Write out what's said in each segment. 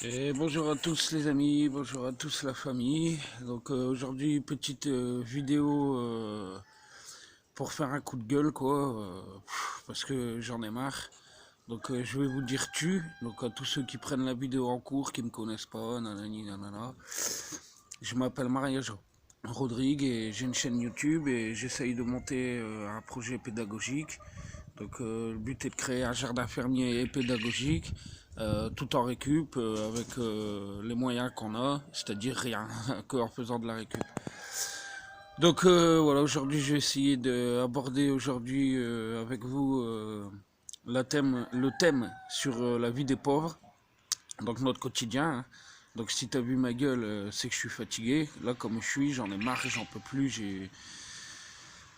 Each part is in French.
Et bonjour à tous les amis, bonjour à tous la famille. Donc aujourd'hui petite vidéo pour faire un coup de gueule quoi, parce que j'en ai marre. Donc je vais vous dire tu, donc à tous ceux qui prennent la vidéo en cours, qui me connaissent pas, nanani nanana. Je m'appelle Maria Rodrigue et j'ai une chaîne YouTube et j'essaye de monter un projet pédagogique. Donc le but est de créer un jardin fermier et pédagogique, tout en récup, avec les moyens qu'on a, c'est-à-dire rien, qu'en faisant de la récup. Donc voilà, aujourd'hui je vais essayer d'aborder aujourd'hui avec vous le thème sur la vie des pauvres, donc notre quotidien, hein. Donc si t'as vu ma gueule, c'est que je suis fatigué. Là comme je suis, j'en ai marre, j'en peux plus,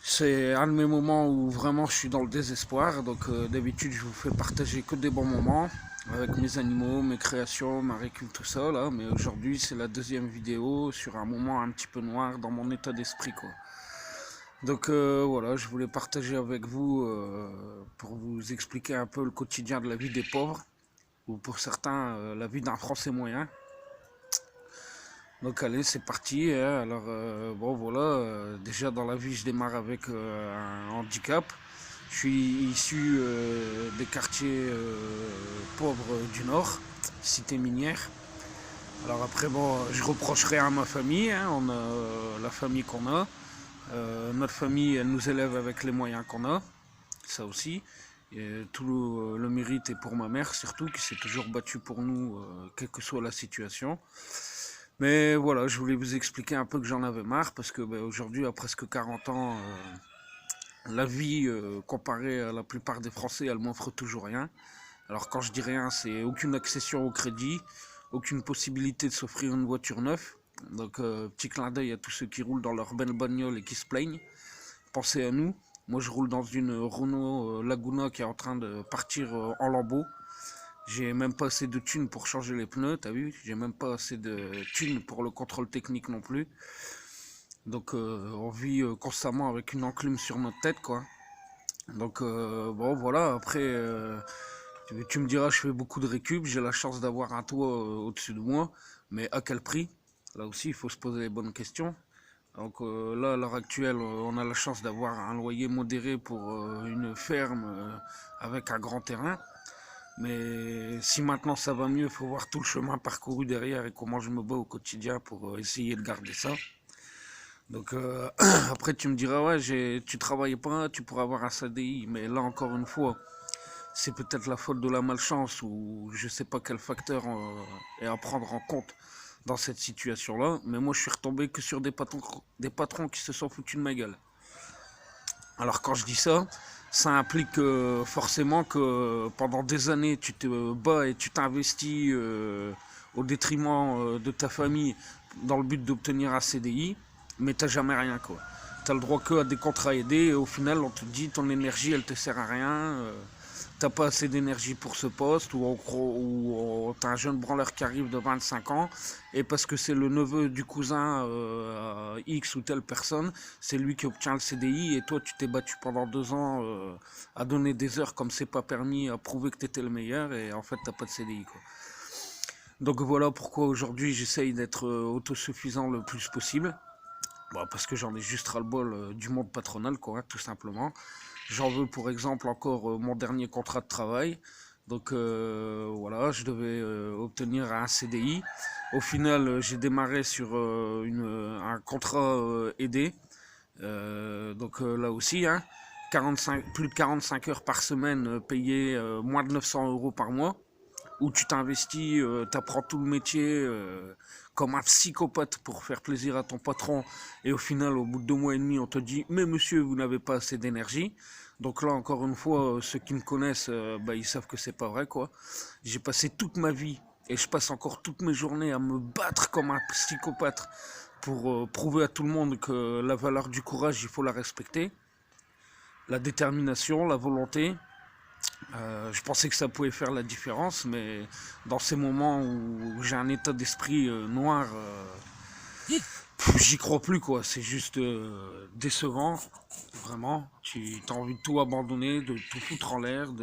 c'est un de mes moments où vraiment je suis dans le désespoir. Donc d'habitude je vous fais partager que des bons moments avec mes animaux, mes créations, ma récup, tout ça là. Mais aujourd'hui c'est la deuxième vidéo sur un moment un petit peu noir dans mon état d'esprit quoi. Donc voilà, je voulais partager avec vous pour vous expliquer un peu le quotidien de la vie des pauvres, ou pour certains la vie d'un Français moyen. Donc allez, c'est parti, hein. Alors bon voilà, déjà dans la vie je démarre avec un handicap. Je suis issu des quartiers pauvres du Nord, cité minière. Alors après bon, je reprocherai à ma famille, hein, on a la famille qu'on a. Notre famille, elle nous élève avec les moyens qu'on a, ça aussi. Et tout le mérite est pour ma mère surtout, qui s'est toujours battue pour nous, quelle que soit la situation. Mais voilà, je voulais vous expliquer un peu que j'en avais marre, parce que aujourd'hui, à presque 40 ans, la vie, comparée à la plupart des Français, elle m'offre toujours rien. Alors quand je dis rien, c'est aucune accession au crédit, aucune possibilité de s'offrir une voiture neuve. Donc petit clin d'œil à tous ceux qui roulent dans leur belle bagnole et qui se plaignent. Pensez à nous. Moi je roule dans une Renault Laguna qui est en train de partir en lambeaux. J'ai même pas assez de thunes pour changer les pneus, t'as vu? J'ai même pas assez de thunes pour le contrôle technique non plus. Donc on vit constamment avec une enclume sur notre tête quoi. Donc bon voilà, après tu me diras je fais beaucoup de récup, j'ai la chance d'avoir un toit au-dessus de moi, mais à quel prix? Là aussi il faut se poser les bonnes questions. Donc là à l'heure actuelle on a la chance d'avoir un loyer modéré pour une ferme avec un grand terrain. Mais si maintenant ça va mieux, il faut voir tout le chemin parcouru derrière et comment je me bats au quotidien pour essayer de garder ça. Donc après tu me diras ouais tu travailles pas, tu pourras avoir un CDI, mais là encore une fois, c'est peut-être la faute de la malchance ou je sais pas quel facteur est à prendre en compte dans cette situation-là. Mais moi je suis retombé que sur des patrons qui se sont foutus de ma gueule. Alors quand je dis ça, ça implique forcément que pendant des années tu te bats et tu t'investis au détriment de ta famille dans le but d'obtenir un CDI, mais t'as jamais rien quoi. T'as le droit que à des contrats aidés et au final on te dit ton énergie elle te sert à rien, t'as pas assez d'énergie pour ce poste, ou t'as un jeune branleur qui arrive de 25 ans, et parce que c'est le neveu du cousin X ou telle personne, c'est lui qui obtient le CDI, et toi tu t'es battu pendant 2 ans à donner des heures comme c'est pas permis, à prouver que t'étais le meilleur, et en fait t'as pas de CDI quoi. Donc voilà pourquoi aujourd'hui j'essaye d'être autosuffisant le plus possible. Bon, parce que j'en ai juste ras-le-bol du monde patronal, quoi, tout simplement. J'en veux pour exemple encore mon dernier contrat de travail. Donc voilà, je devais obtenir un CDI. Au final, j'ai démarré sur un contrat aidé. Donc là aussi, hein, 45, plus de 45 heures par semaine, payé moins de 900 euros par mois, où tu t'investis, t'apprends tout le métier comme un psychopathe pour faire plaisir à ton patron, et au final, au bout de 2 mois et demi, on te dit mais monsieur, vous n'avez pas assez d'énergie. Donc là, encore une fois, ceux qui me connaissent, ils savent que c'est pas vrai quoi. J'ai passé toute ma vie et je passe encore toutes mes journées à me battre comme un psychopathe pour prouver à tout le monde que la valeur du courage, il faut la respecter, la détermination, la volonté. Je pensais que ça pouvait faire la différence, mais dans ces moments où j'ai un état d'esprit noir, j'y crois plus quoi. C'est juste décevant, vraiment. Tu as envie de tout abandonner, de tout foutre en l'air,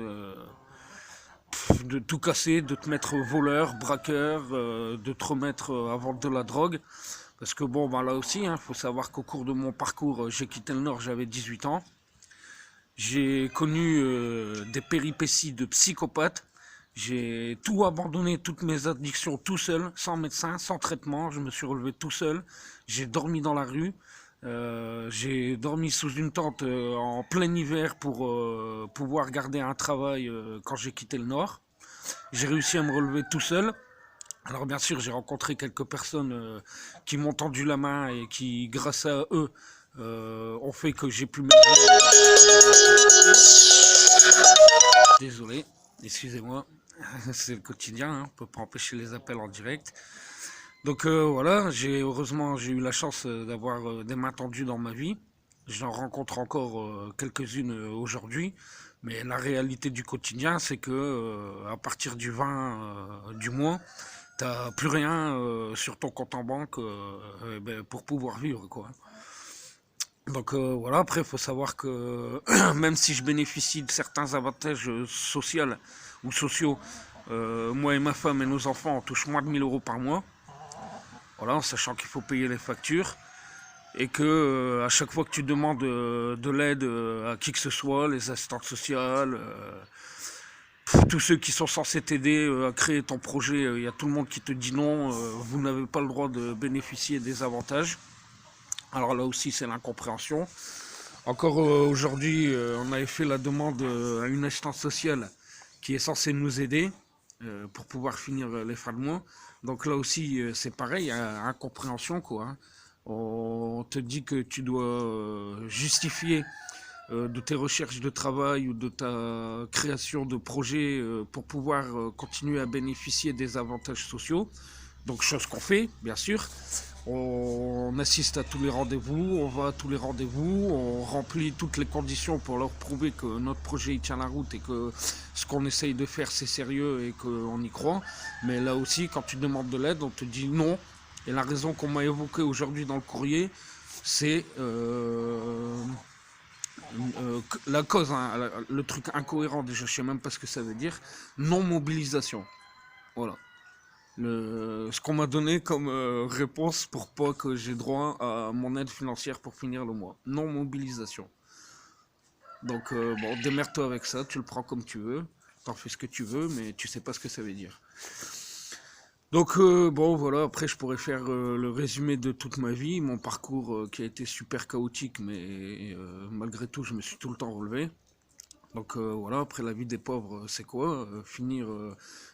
de tout casser, de te mettre voleur, braqueur, de te remettre à vendre de la drogue. Parce que bon, ben là aussi, faut savoir qu'au cours de mon parcours, j'ai quitté le Nord, j'avais 18 ans. J'ai connu des péripéties de psychopathe. J'ai tout abandonné, toutes mes addictions tout seul, sans médecin, sans traitement. Je me suis relevé tout seul. J'ai dormi dans la rue. J'ai dormi sous une tente en plein hiver pour pouvoir garder un travail quand j'ai quitté le Nord. J'ai réussi à me relever tout seul. Alors bien sûr, j'ai rencontré quelques personnes qui m'ont tendu la main et qui, grâce à eux, ont fait que j'ai pu mettre... Désolé, excusez-moi, c'est le quotidien, on ne peut pas empêcher les appels en direct. Donc voilà, heureusement j'ai eu la chance d'avoir des mains tendues dans ma vie. J'en rencontre encore quelques-unes aujourd'hui. Mais la réalité du quotidien, c'est que à partir du 20 du mois, t'as plus rien sur ton compte en banque pour pouvoir vivre, quoi. Donc voilà, après il faut savoir que même si je bénéficie de certains avantages sociaux ou sociaux, moi et ma femme et nos enfants on touche moins de 1000 euros par mois. Voilà, en sachant qu'il faut payer les factures et que à chaque fois que tu demandes de l'aide à qui que ce soit, les assistantes sociales, tous ceux qui sont censés t'aider à créer ton projet, il y a tout le monde qui te dit non, vous n'avez pas le droit de bénéficier des avantages. Alors là aussi c'est l'incompréhension. Encore aujourd'hui, on avait fait la demande à une assistante sociale qui est censée nous aider pour pouvoir finir les fins de mois. Donc là aussi c'est pareil, incompréhension quoi. On te dit que tu dois justifier de tes recherches de travail ou de ta création de projet pour pouvoir continuer à bénéficier des avantages sociaux. Donc chose qu'on fait, bien sûr. On assiste à tous les rendez-vous, on va à tous les rendez-vous, on remplit toutes les conditions pour leur prouver que notre projet il tient la route et que ce qu'on essaye de faire c'est sérieux et qu'on y croit. Mais là aussi, quand tu demandes de l'aide, on te dit non. Et la raison qu'on m'a évoquée aujourd'hui dans le courrier, c'est la cause, le truc incohérent déjà, je sais même pas ce que ça veut dire, non-mobilisation. Voilà. Ce qu'on m'a donné comme réponse pour pas que j'ai droit à mon aide financière pour finir le mois. Non-mobilisation. Donc bon, démerde-toi avec ça, tu le prends comme tu veux, t'en fais ce que tu veux, mais tu sais pas ce que ça veut dire. Donc bon voilà, après je pourrais faire le résumé de toute ma vie, mon parcours qui a été super chaotique, mais malgré tout je me suis tout le temps relevé. Donc voilà, après la vie des pauvres c'est quoi finir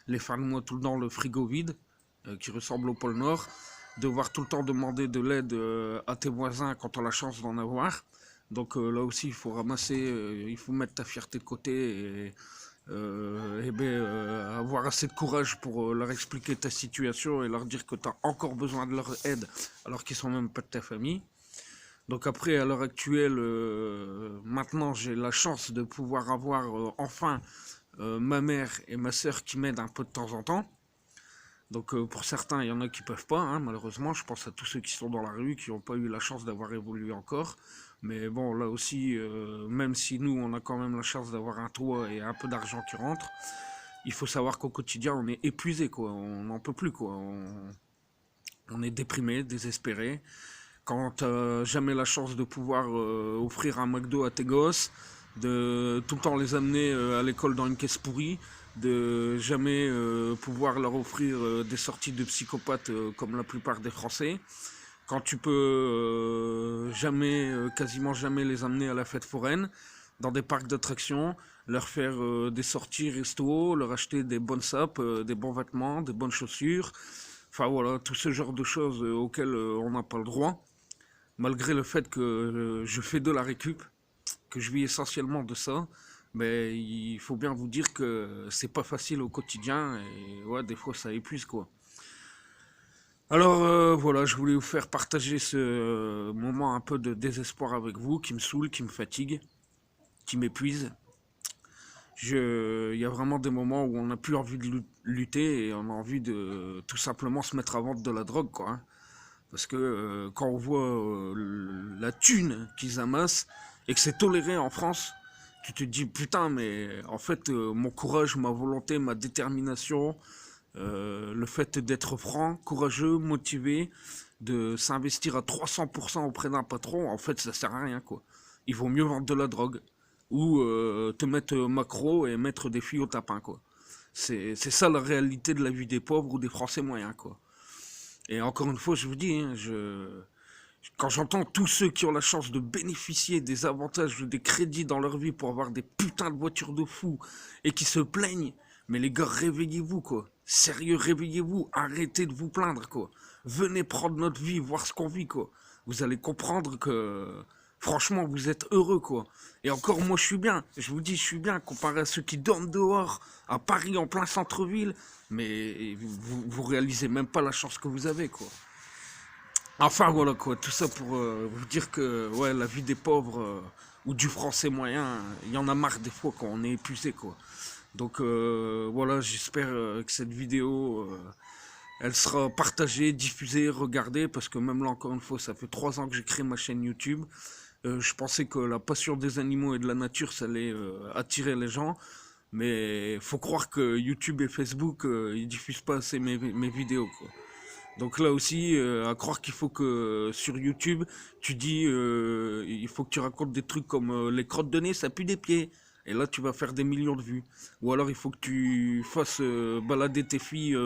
les fins de mois tout le temps le frigo vide, qui ressemble au pôle Nord, devoir tout le temps demander de l'aide à tes voisins quand tu as la chance d'en avoir. Donc là aussi il faut ramasser, il faut mettre ta fierté de côté et avoir assez de courage pour leur expliquer ta situation et leur dire que tu as encore besoin de leur aide alors qu'ils sont même pas de ta famille. Donc après, à l'heure actuelle, maintenant j'ai la chance de pouvoir avoir enfin ma mère et ma soeur qui m'aident un peu de temps en temps. Donc pour certains, il y en a qui peuvent pas, malheureusement. Je pense à tous ceux qui sont dans la rue, qui n'ont pas eu la chance d'avoir évolué encore. Mais bon, là aussi, même si nous, on a quand même la chance d'avoir un toit et un peu d'argent qui rentre, il faut savoir qu'au quotidien, on est épuisé, quoi. On n'en peut plus, quoi. On est déprimé, désespéré. Quand t'as jamais la chance de pouvoir offrir un McDo à tes gosses, de tout le temps les amener à l'école dans une caisse pourrie, de jamais pouvoir leur offrir des sorties de psychopathes comme la plupart des Français, quand tu peux quasiment jamais les amener à la fête foraine, dans des parcs d'attractions, leur faire des sorties resto, leur acheter des bonnes sapes, des bons vêtements, des bonnes chaussures, enfin voilà, tout ce genre de choses auxquelles on n'a pas le droit, malgré le fait que je fais de la récup, que je vis essentiellement de ça. Mais il faut bien vous dire que c'est pas facile au quotidien et ouais, des fois ça épuise quoi. Alors voilà, je voulais vous faire partager ce moment un peu de désespoir avec vous, qui me saoule, qui me fatigue, qui m'épuise. Il y a vraiment des moments où on n'a plus envie de lutter et on a envie de tout simplement se mettre à vendre de la drogue quoi. Parce que quand on voit la thune qu'ils amassent et que c'est toléré en France, tu te dis, putain, mais en fait, mon courage, ma volonté, ma détermination, le fait d'être franc, courageux, motivé, de s'investir à 300% auprès d'un patron, en fait, ça sert à rien, quoi. Il vaut mieux vendre de la drogue ou te mettre macro et mettre des filles au tapin, quoi. C'est ça la réalité de la vie des pauvres ou des Français moyens, quoi. Et encore une fois, je vous dis, hein, quand j'entends tous ceux qui ont la chance de bénéficier des avantages ou des crédits dans leur vie pour avoir des putains de voitures de fous et qui se plaignent, mais les gars, réveillez-vous, quoi. Sérieux, réveillez-vous, arrêtez de vous plaindre, quoi. Venez prendre notre vie, voir ce qu'on vit, quoi. Vous allez comprendre que, franchement, vous êtes heureux, quoi. Et encore, moi, je suis bien. Je vous dis, je suis bien, comparé à ceux qui dorment dehors, à Paris, en plein centre-ville. Mais vous réalisez même pas la chance que vous avez, quoi. Enfin, voilà, quoi. Tout ça pour vous dire que, ouais, la vie des pauvres ou du français moyen, il y en a marre des fois quand on est épuisé, quoi. Donc, voilà, j'espère que cette vidéo... elle sera partagée, diffusée, regardée, parce que même là, encore une fois, ça fait 3 ans que j'ai créé ma chaîne YouTube. Je pensais que la passion des animaux et de la nature, ça allait attirer les gens. Mais faut croire que YouTube et Facebook, ils diffusent pas assez mes vidéos, quoi. Donc là aussi, à croire qu'il faut que sur YouTube, tu dis, il faut que tu racontes des trucs comme les crottes de nez, ça pue des pieds. Et là, tu vas faire des millions de vues. Ou alors, il faut que tu fasses balader tes filles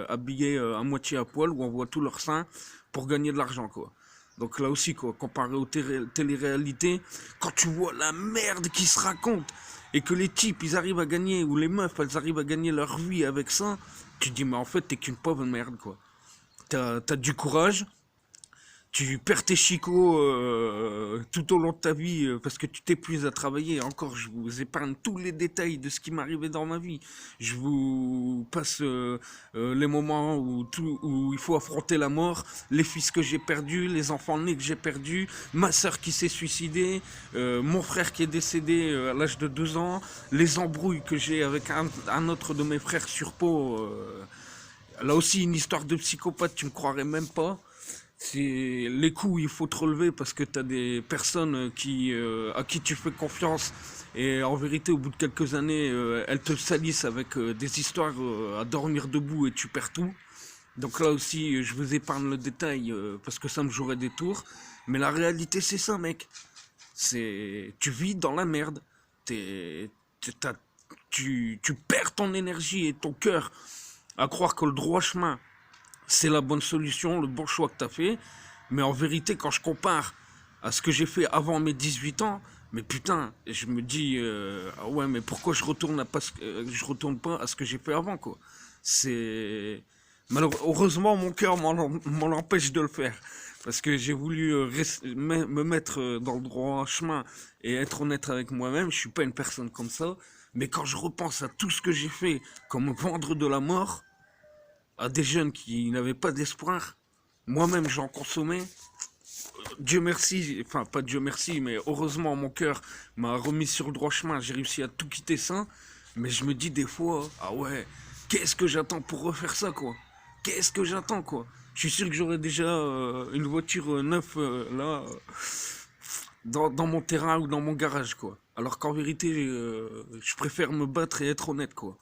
habillées à moitié à poil, où on voit tous leurs seins, pour gagner de l'argent, quoi. Donc là aussi, quoi, comparé aux télé-réalités, quand tu vois la merde qui se raconte, et que les types, ils arrivent à gagner, ou les meufs, elles arrivent à gagner leur vie avec ça, tu te dis, mais en fait, t'es qu'une pauvre merde, quoi. T'as du courage, tu perds tes chicots tout au long de ta vie parce que tu t'épuises à travailler. Encore, je vous épargne tous les détails de ce qui m'arrivait dans ma vie. Je vous passe les moments où il faut affronter la mort, les fils que j'ai perdus, les enfants nés que j'ai perdus, ma soeur qui s'est suicidée, mon frère qui est décédé à l'âge de 2 ans, les embrouilles que j'ai avec un autre de mes frères sur Pau. Là aussi, une histoire de psychopathe, tu me croirais même pas. C'est les coups, il faut te relever parce que tu as des personnes à qui tu fais confiance et en vérité, au bout de quelques années, elles te salissent avec des histoires à dormir debout et tu perds tout. Donc là aussi, je vous épargne le détail parce que ça me jouerait des tours. Mais la réalité, c'est ça, mec. Tu vis dans la merde. Tu perds ton énergie et ton cœur à croire que le droit chemin c'est la bonne solution, le bon choix que tu as fait. Mais en vérité, quand je compare à ce que j'ai fait avant mes 18 ans, mais putain, je me dis, ah ouais, mais pourquoi je retourne pas à ce que j'ai fait avant, quoi. C'est... Malheureusement, mon cœur m'en empêche de le faire. Parce que j'ai voulu me mettre dans le droit chemin et être honnête avec moi-même. Je suis pas une personne comme ça. Mais quand je repense à tout ce que j'ai fait, comme vendre de la mort, à des jeunes qui n'avaient pas d'espoir. Moi-même, j'en consommais. Dieu merci, enfin pas Dieu merci, mais heureusement mon cœur m'a remis sur le droit chemin. J'ai réussi à tout quitter ça. Mais je me dis des fois, ah ouais, qu'est-ce que j'attends pour refaire ça, quoi? Qu'est-ce que j'attends, quoi? Je suis sûr que j'aurais déjà une voiture neuve là, dans mon terrain ou dans mon garage, quoi. Alors qu'en vérité, je préfère me battre et être honnête, quoi.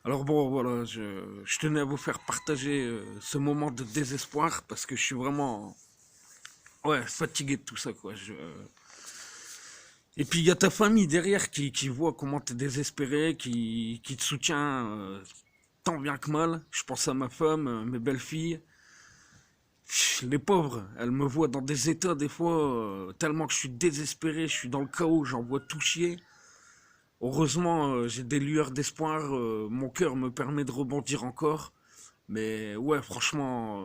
Alors bon, voilà, je tenais à vous faire partager ce moment de désespoir parce que je suis vraiment, ouais, fatigué de tout ça, quoi. Et puis il y a ta famille derrière qui voit comment t'es désespéré, qui te soutient tant bien que mal. Je pense à ma femme, mes belles-filles. Les pauvres, elles me voient dans des états des fois, tellement que je suis désespéré, je suis dans le chaos, j'en vois tout chier. Heureusement, j'ai des lueurs d'espoir, mon cœur me permet de rebondir encore. Mais ouais, franchement,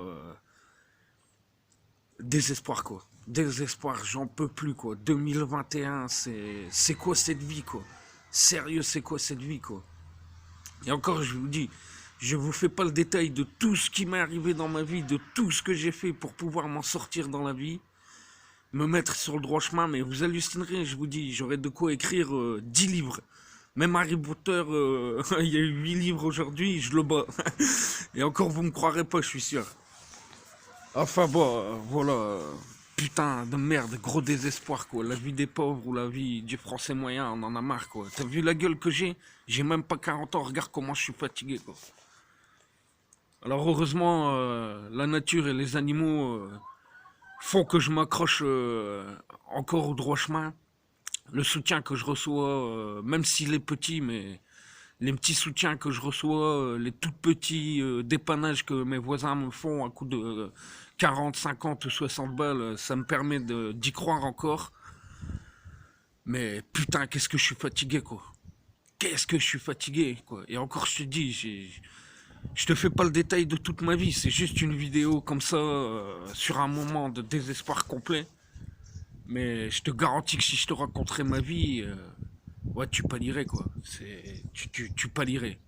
désespoir, quoi. Désespoir, j'en peux plus, quoi. 2021, c'est quoi cette vie, quoi? Sérieux, c'est quoi cette vie, quoi? Et encore, je vous dis, je vous fais pas le détail de tout ce qui m'est arrivé dans ma vie, de tout ce que j'ai fait pour pouvoir m'en sortir dans la vie, me mettre sur le droit chemin, mais vous hallucinerez, je vous dis, j'aurais de quoi écrire 10 livres. Même Harry Potter, il y a eu 8 livres aujourd'hui, je le bats. Et encore, vous me croirez pas, je suis sûr. Enfin bon, voilà. putain de merde, gros désespoir, quoi. La vie des pauvres ou la vie du français moyen, on en a marre, quoi. T'as vu la gueule que j'ai? J'ai même pas 40 ans, regarde comment je suis fatigué, quoi. Alors heureusement, la nature et les animaux font que je m'accroche encore au droit chemin. Le soutien que je reçois, même s'il est petit, mais les petits soutiens que je reçois, les tout petits dépannages que mes voisins me font à coup de 40, 50 ou 60 balles, ça me permet d'y croire encore. Mais putain, qu'est-ce que je suis fatigué, quoi. Qu'est-ce que je suis fatigué, quoi. Et encore, je te dis, je te fais pas le détail de toute ma vie, c'est juste une vidéo comme ça, sur un moment de désespoir complet. Mais je te garantis que si je te raconterais ma vie, ouais, tu pâlirais, quoi. Tu pâlirais.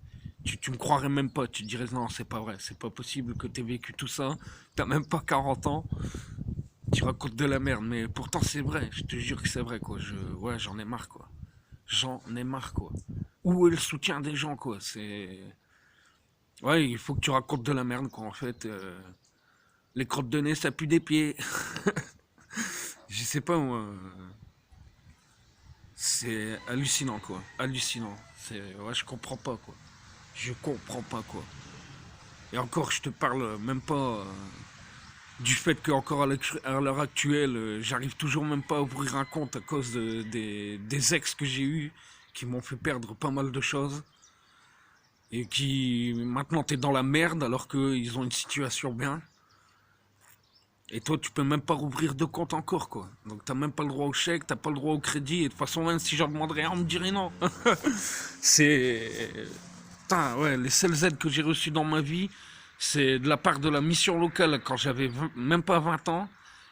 Tu me croirais même pas. Tu te dirais non, c'est pas vrai. C'est pas possible que t'aies vécu tout ça. T'as même pas 40 ans. Tu racontes de la merde. Mais pourtant, c'est vrai. Je te jure que c'est vrai, quoi. Ouais, j'en ai marre, quoi. J'en ai marre, quoi. Où est le soutien des gens, quoi? Ouais, il faut que tu racontes de la merde, quoi, en fait. Les crottes de nez, ça pue des pieds. Je sais pas, moi. C'est hallucinant, quoi. Hallucinant. Ouais, je comprends pas, quoi. Je comprends pas, quoi. Et encore, je te parle même pas du fait qu'encore à l'heure actuelle, j'arrive toujours même pas à ouvrir un compte à cause des ex que j'ai eus, qui m'ont fait perdre pas mal de choses. Et qui, maintenant, t'es dans la merde alors qu'ils ont une situation bien. Et toi, tu peux même pas rouvrir de compte encore, quoi. Donc, t'as même pas le droit au chèque, t'as pas le droit au crédit. Et de toute façon, même si j'en demanderais, on me dirait non. C'est... Putain, ouais, les seules aides que j'ai reçues dans ma vie, c'est de la part de la mission locale quand j'avais même pas 20 ans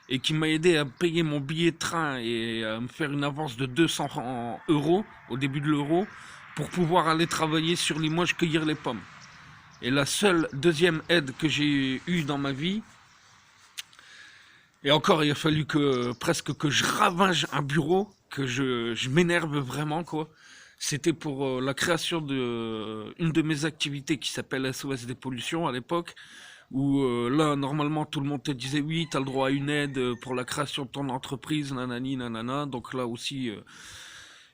et qui m'a aidé à payer mon billet de train et à me faire une avance de 200 euros au début de l'euro pour pouvoir aller travailler sur Limoges cueillir les pommes. Et la seule deuxième aide que j'ai eue dans ma vie, et encore il a fallu que presque que je ravage un bureau, que je m'énerve vraiment, quoi. C'était pour la création de une de mes activités qui s'appelle SOS des pollutions à l'époque, où là, normalement, tout le monde te disait oui, tu as le droit à une aide pour la création de ton entreprise, nanani, nanana. Donc là aussi,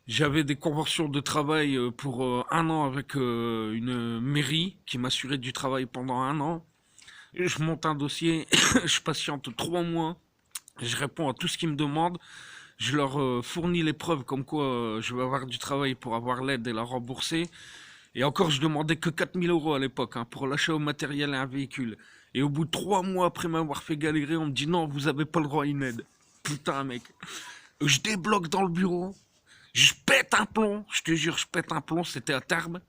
j'avais des conventions de travail pour un an avec une mairie qui m'assurait du travail pendant un an. Je monte un dossier, je patiente 3 mois, je réponds à tout ce qu'ils me demandent. Je leur fournis les preuves comme quoi je vais avoir du travail pour avoir l'aide et la rembourser. Et encore, je demandais que 4000 euros à l'époque pour l'achat au matériel et un véhicule. Et au bout de 3 mois après m'avoir fait galérer, on me dit non, vous avez pas le droit à une aide. Putain, mec. Je débloque dans le bureau. Je pète un plomb. Je te jure, je pète un plomb. C'était à Tarbes.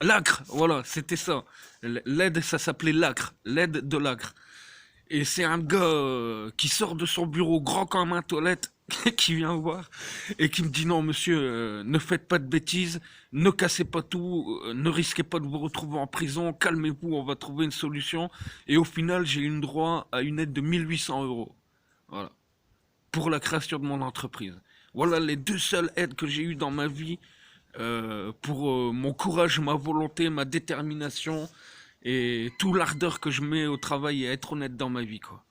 L'Acre, voilà, c'était ça. L'aide, ça s'appelait l'Acre. L'aide de l'Acre. Et c'est un gars qui sort de son bureau grand comme un toilette, qui vient voir et qui me dit non monsieur, ne faites pas de bêtises, ne cassez pas tout, ne risquez pas de vous retrouver en prison, calmez-vous, on va trouver une solution. Et au final, j'ai eu droit à une aide de 1800 euros. Voilà. Pour la création de mon entreprise. Voilà les deux seules aides que j'ai eues dans ma vie pour mon courage, ma volonté, ma détermination et tout l'ardeur que je mets au travail et à être honnête dans ma vie, quoi.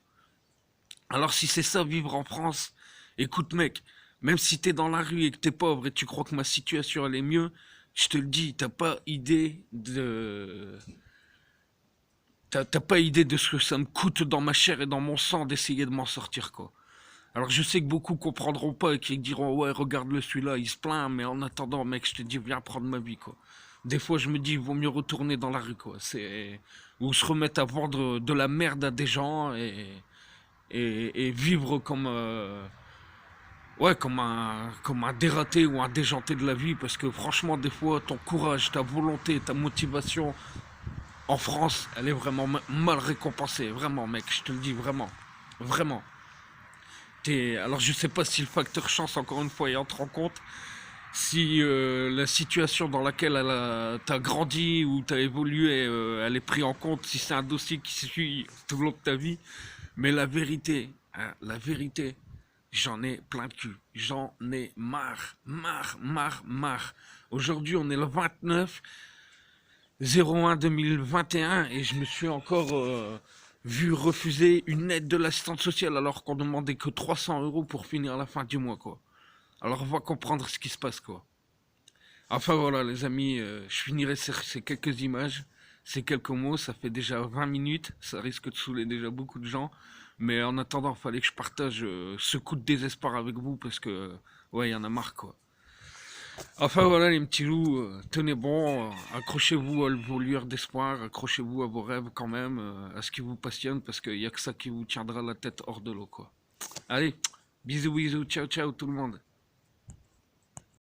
Alors si c'est ça vivre en France, écoute mec, même si t'es dans la rue et que t'es pauvre et tu crois que ma situation elle est mieux, je te le dis, t'as pas idée de ce que ça me coûte dans ma chair et dans mon sang d'essayer de m'en sortir, quoi. Alors je sais que beaucoup comprendront pas et qui diront ouais regarde-le celui-là, il se plaint, mais en attendant mec, je te dis viens prendre ma vie, quoi. Des fois je me dis il vaut mieux retourner dans la rue, quoi. Ou se remettre à vendre de la merde à des gens et vivre comme ouais comme un dératé ou un déjanté de la vie, parce que franchement des fois ton courage, ta volonté, ta motivation en France elle est vraiment mal récompensée, vraiment mec, je te le dis vraiment, vraiment. Alors je sais pas si le facteur chance encore une fois il entre en compte, si la situation dans laquelle t'as grandi ou t'as évolué elle est prise en compte, si c'est un dossier qui se suit tout le long de ta vie. Mais la vérité, hein, la vérité, j'en ai plein de cul. J'en ai marre, marre, marre, marre. Aujourd'hui, on est le 29 01 2021 et je me suis encore vu refuser une aide de l'assistance sociale alors qu'on demandait que 300 euros pour finir la fin du mois, quoi. Alors on va comprendre ce qui se passe, quoi. Enfin voilà, les amis, je finirai sur ces quelques images, ces quelques mots. Ça fait déjà 20 minutes, ça risque de saouler déjà beaucoup de gens. Mais en attendant, il fallait que je partage ce coup de désespoir avec vous parce que, ouais, il y en a marre, quoi. Enfin voilà, les petits loups, tenez bon, accrochez-vous à vos lueurs d'espoir, accrochez-vous à vos rêves quand même, à ce qui vous passionne parce qu'il n'y a que ça qui vous tiendra la tête hors de l'eau, quoi. Allez, bisous, bisous, ciao, ciao tout le monde.